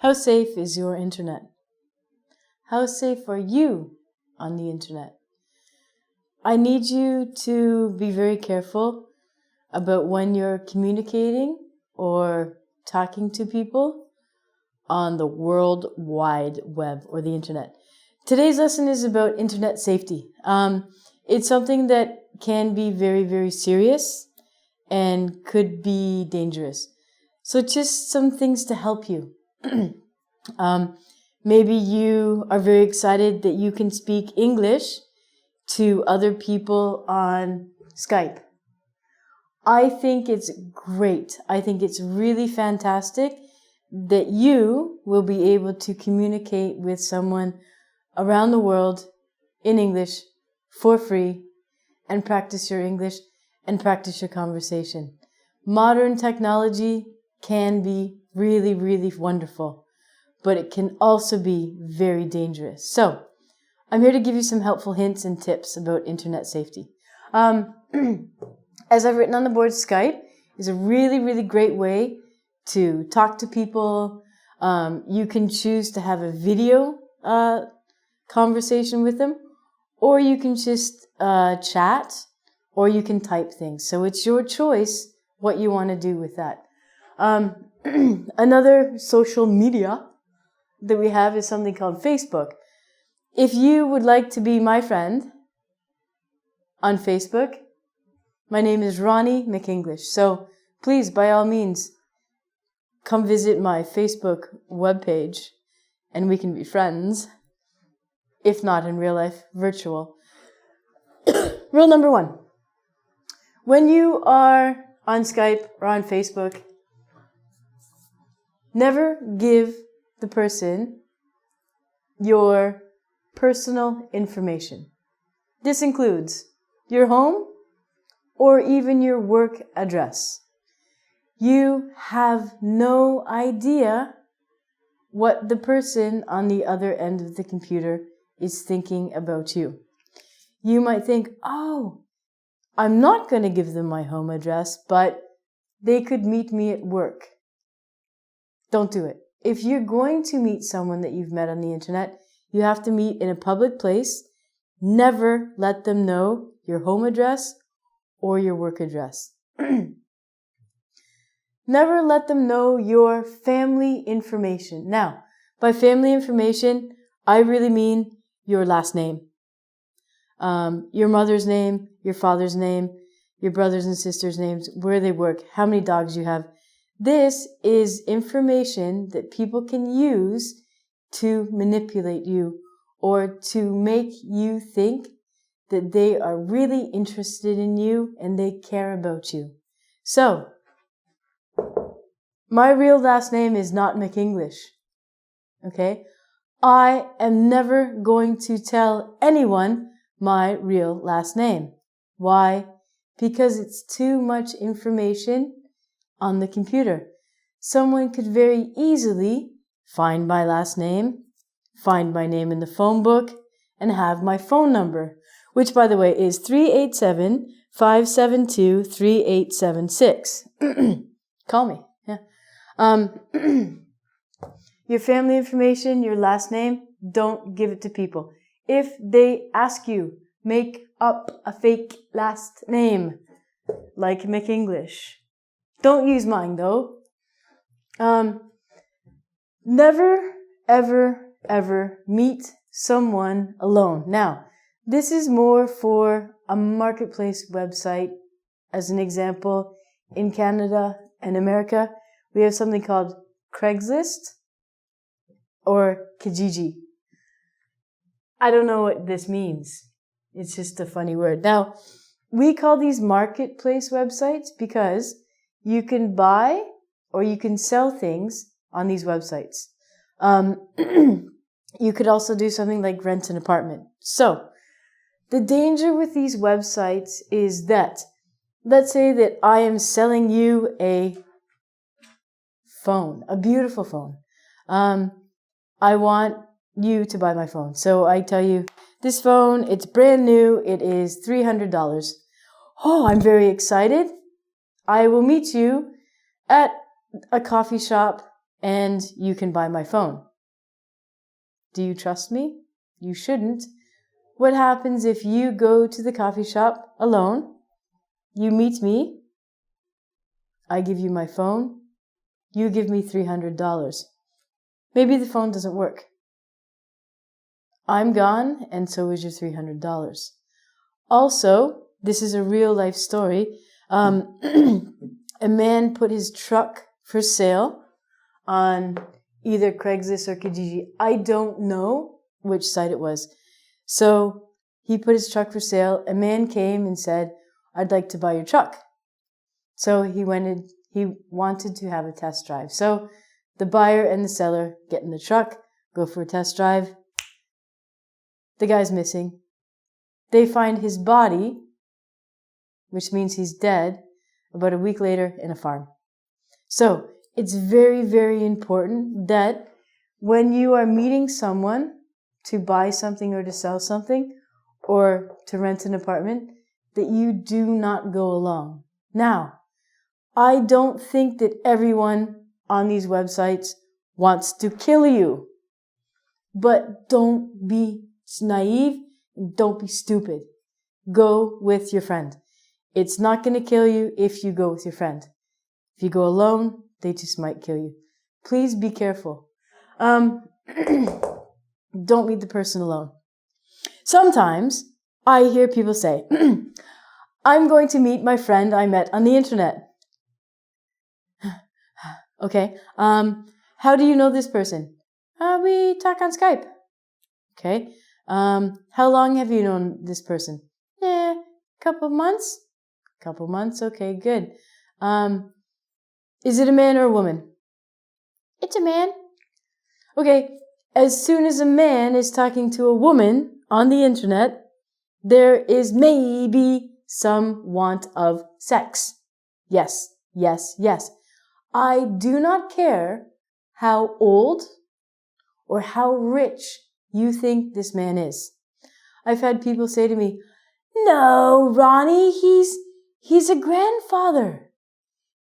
How safe is your internet? How safe are you on the internet? I need you to be very careful about when you're communicating or talking to people on the World Wide Web or the internet. Today's lesson is about internet safety. It's something that can be very, very serious and could be dangerous. So just some things to help you. Maybe you are very excited that you can speak English to other people on Skype. I think it's great. I think it's really fantastic that you will be able to communicate with someone around the world in English for free and practice your English and practice your conversation. Modern technology can be really, really wonderful, but it can also be very dangerous. So, I'm here to give you some helpful hints and tips about internet safety. As I've written on the board, Skype is a really, really great way to talk to people. You can choose to have a video conversation with them, or you can just chat, or you can type things. So it's your choice what you want to do with that. Another social media that we have is something called Facebook. If you would like to be my friend on Facebook, my name is Ronnie McEnglish. So please, by all means, come visit my Facebook webpage and we can be friends. If not in real life, virtual. Rule number 1. When you are on Skype or on Facebook, never give the person your personal information. This includes your home or even your work address. You have no idea what the person on the other end of the computer is thinking about you. You might think, oh, I'm not going to give them my home address, but they could meet me at work. Don't do it. If you're going to meet someone that you've met on the internet, you have to meet in a public place. Never let them know your home address or your work address. Never let them know your family information. Now, by family information, I really mean your last name, your mother's name, your father's name, your brothers and sisters' names, where they work, how many dogs you have. This is information that people can use to manipulate you or to make you think that they are really interested in you and they care about you. So, my real last name is not McEnglish. Okay? I am never going to tell anyone my real last name. Why? Because it's too much information on the computer. Someone could very easily find my last name, find my name in the phone book, and have my phone number, which, by the way, is 387-572-3876. Call me. Yeah. Your family information, your last name, don't give it to people. If they ask you, make up a fake last name, like McEnglish. Don't use mine, though. Never, ever, ever meet someone alone. Now, this is more for a marketplace website. As an example, in Canada and America, we have something called Craigslist or Kijiji. I don't know what this means. It's just a funny word. Now, we call these marketplace websites because you can buy or you can sell things on these websites. You could also do something like rent an apartment. So, the danger with these websites is that, let's say that I am selling you a phone, a beautiful phone. I want you to buy my phone. So I tell you, this phone, it's brand new. It is $300. Oh, I'm very excited. I will meet you at a coffee shop and you can buy my phone. Do you trust me? You shouldn't. What happens if you go to the coffee shop alone? You meet me. I give you my phone. You give me $300. Maybe the phone doesn't work. I'm gone, and so is your $300. Also, this is a real life story. A man put his truck for sale on either Craigslist or Kijiji. I don't know which site it was. So he put his truck for sale. A man came and said, I'd like to buy your truck. So he wanted to have a test drive. So the buyer and the seller get in the truck, go for a test drive. The guy's missing. They find his body, which means he's dead, about a week later in a farm. So it's very, very important that when you are meeting someone to buy something or to sell something or to rent an apartment, that you do not go alone. Now, I don't think that everyone on these websites wants to kill you. But don't be naive. Don't be stupid. Go with your friend. It's not going to kill you if you go with your friend. If you go alone, they just might kill you. Please be careful. Don't meet the person alone. Sometimes I hear people say, I'm going to meet my friend I met on the internet. Okay. How do you know this person? We talk on Skype. Okay. How long have you known this person? Couple months. Couple months. Okay, good. Is it a man or a woman? It's a man. Okay. As soon as a man is talking to a woman on the internet, there is maybe some want of sex. Yes, yes, yes. I do not care how old or how rich you think this man is. I've had people say to me, no, Ronnie, he's a grandfather.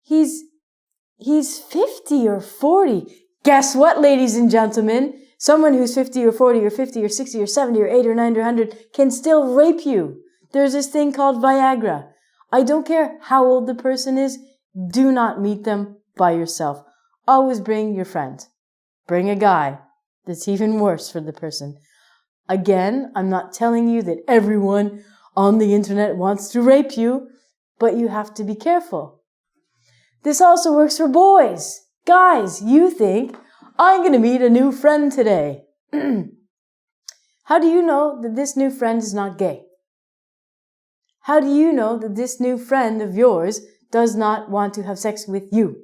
He's 50 or 40. Guess what, ladies and gentlemen? Someone who's 50 or 40 or 50 or 60 or 70 or 80 or 90 or 100 can still rape you. There's this thing called Viagra. I don't care how old the person is. Do not meet them by yourself. Always bring your friend. Bring a guy. That's even worse for the person. Again, I'm not telling you that everyone on the internet wants to rape you, but you have to be careful. This also works for boys. Guys, you think, I'm going to meet a new friend today. How do you know that this new friend is not gay? How do you know that this new friend of yours does not want to have sex with you?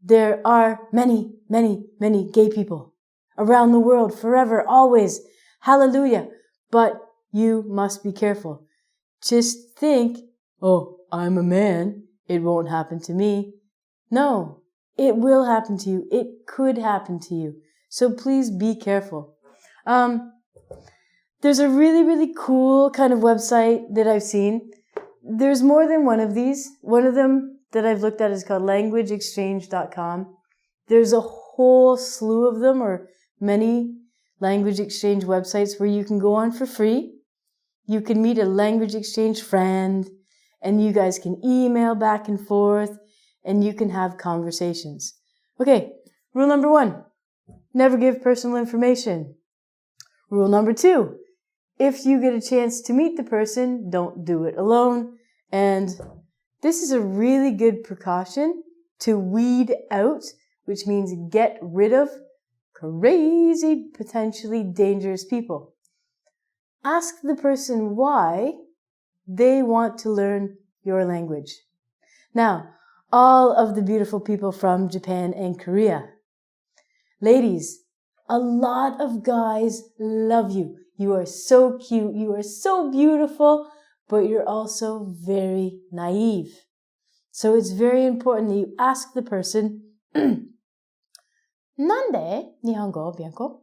There are many, many, many gay people around the world forever, always. Hallelujah. But you must be careful. Just think, oh, I'm a man. It won't happen to me. No, it will happen to you. It could happen to you. So please be careful. There's a really, really cool kind of website that I've seen. There's more than one of these. One of them that I've looked at is called languageexchange.com. There's a whole slew of them, or many language exchange websites where you can go on for free. You can meet a language exchange friend, and you guys can email back and forth, and you can have conversations. Okay, rule number 1, never give personal information. Rule number 2, if you get a chance to meet the person, don't do it alone. And this is a really good precaution to weed out, which means get rid of crazy, potentially dangerous people. Ask the person why they want to learn your language. Now, all of the beautiful people from Japan and Korea. Ladies, a lot of guys love you. You are so cute. You are so beautiful, but you're also very naive. So it's very important that you ask the person, Nande Nihongo Bianco?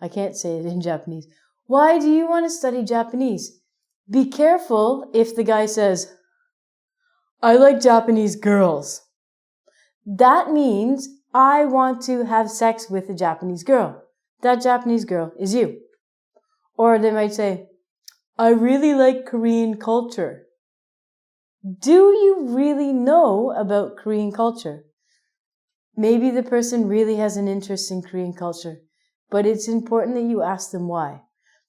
I can't say it in Japanese. Why do you want to study Japanese? Be careful if the guy says, I like Japanese girls. That means I want to have sex with a Japanese girl. That Japanese girl is you. Or they might say, I really like Korean culture. Do you really know about Korean culture? Maybe the person really has an interest in Korean culture, but it's important that you ask them why.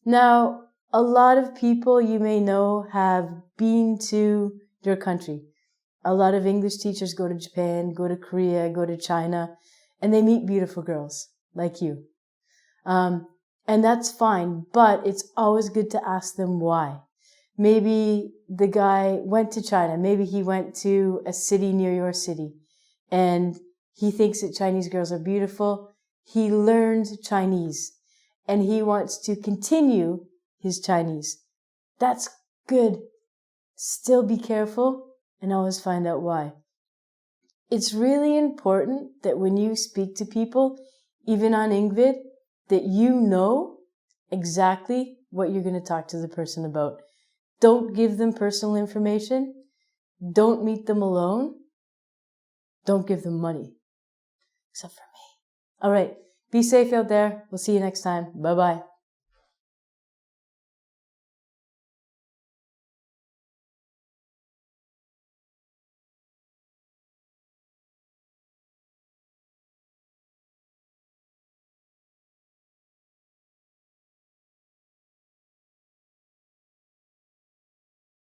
Now, a lot of people you may know have been to your country. A lot of English teachers go to Japan, go to Korea, go to China, and they meet beautiful girls like you. And that's fine, but it's always good to ask them why. Maybe the guy went to China. Maybe he went to a city near your city and he thinks that Chinese girls are beautiful. He learned Chinese and he wants to continue his Chinese. That's good. Still be careful and always find out why. It's really important that when you speak to people, even on engVid, that you know exactly what you're going to talk to the person about. Don't give them personal information. Don't meet them alone. Don't give them money. Except for me. All right. Be safe out there. We'll see you next time. Bye-bye.